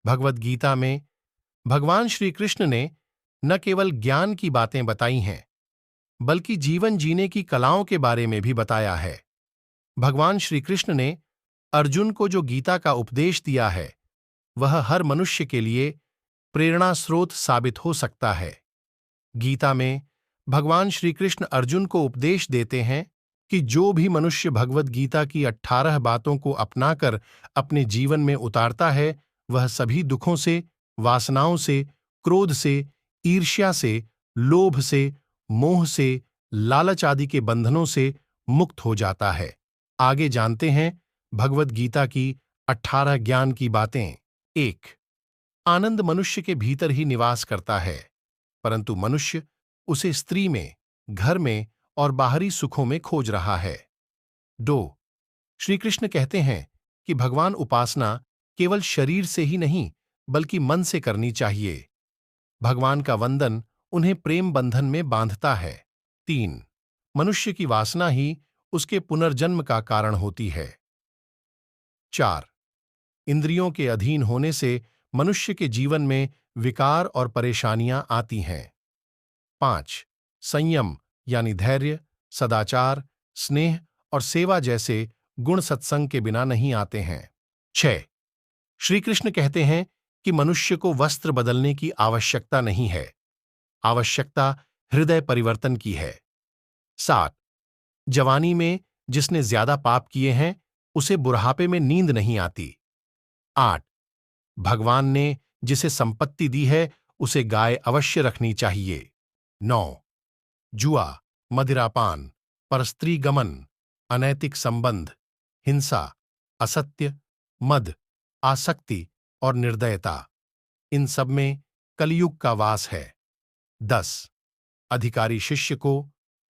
भगवद गीता में भगवान श्री कृष्ण ने न केवल ज्ञान की बातें बताई हैं, बल्कि जीवन जीने की कलाओं के बारे में भी बताया है। भगवान श्री कृष्ण ने अर्जुन को जो गीता का उपदेश दिया है, वह हर मनुष्य के लिए प्रेरणा स्रोत साबित हो सकता है। गीता में भगवान श्री कृष्ण अर्जुन को उपदेश देते हैं कि जो भी मनुष्य भगवद गीता की 18 बातों को अपनाकर अपने जीवन में उतारता है, वह सभी दुखों से, वासनाओं से, क्रोध से, ईर्ष्या से, लोभ से, मोह से, लालच आदि के बंधनों से मुक्त हो जाता है। आगे जानते हैं भगवद गीता की 18 ज्ञान की बातें। 1. आनंद मनुष्य के भीतर ही निवास करता है, परंतु मनुष्य उसे स्त्री में, घर में और बाहरी सुखों में खोज रहा है। 2. श्री कृष्ण कहते हैं कि भगवान उपासना केवल शरीर से ही नहीं, बल्कि मन से करनी चाहिए। भगवान का वंदन उन्हें प्रेम बंधन में बांधता है। 3. मनुष्य की वासना ही उसके पुनर्जन्म का कारण होती है। 4. इंद्रियों के अधीन होने से मनुष्य के जीवन में विकार और परेशानियां आती हैं। 5. संयम यानी धैर्य, सदाचार, स्नेह और सेवा जैसे गुण सत्संग के बिना नहीं आते हैं। 6. श्री कृष्ण कहते हैं कि मनुष्य को वस्त्र बदलने की आवश्यकता नहीं है, आवश्यकता हृदय परिवर्तन की है। 7. जवानी में जिसने ज्यादा पाप किए हैं, उसे बुढ़ापे में नींद नहीं आती। 8. भगवान ने जिसे संपत्ति दी है, उसे गाय अवश्य रखनी चाहिए। 9. जुआ, मदिरापान, परस्त्री गमन, अनैतिक संबंध, हिंसा, असत्य, मद, आसक्ति और निर्दयता, इन सब में कलयुग का वास है। 10. अधिकारी शिष्य को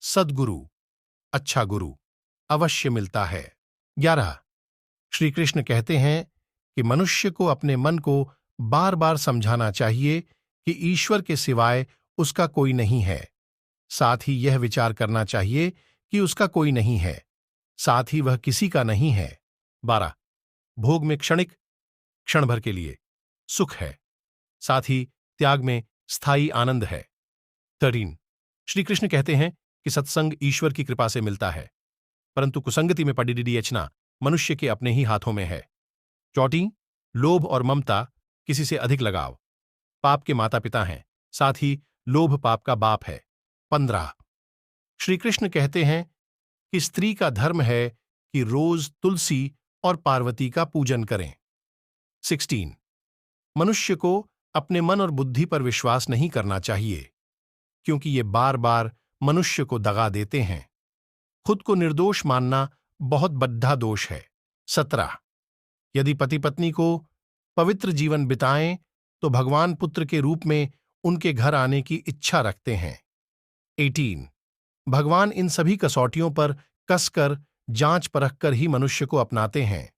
सद्गुरु, अच्छा गुरु अवश्य मिलता है। 11. श्री कृष्ण कहते हैं कि मनुष्य को अपने मन को बार बार समझाना चाहिए कि ईश्वर के सिवाय उसका कोई नहीं है। साथ ही यह विचार करना चाहिए कि उसका कोई नहीं है, साथ ही वह किसी का नहीं है। 12. भोग में क्षणिक, क्षण भर के लिए सुख है, साथ ही त्याग में स्थायी आनंद है। 13. श्री कृष्ण कहते हैं कि सत्संग ईश्वर की कृपा से मिलता है, परंतु कुसंगति में पड़ी डिडीएचना मनुष्य के अपने ही हाथों में है। 14. लोभ और ममता, किसी से अधिक लगाव, पाप के माता पिता हैं, साथ ही लोभ पाप का बाप है। 15. श्री कृष्ण कहते हैं कि स्त्री का धर्म है कि रोज तुलसी और पार्वती का पूजन करें। 16. मनुष्य को अपने मन और बुद्धि पर विश्वास नहीं करना चाहिए, क्योंकि ये बार बार मनुष्य को दगा देते हैं। खुद को निर्दोष मानना बहुत बड्ढा दोष है। 17. यदि पति पत्नी को पवित्र जीवन बिताएं तो भगवान पुत्र के रूप में उनके घर आने की इच्छा रखते हैं। 18. भगवान इन सभी कसौटियों पर कसकर जांच परख कर ही मनुष्य को अपनाते हैं।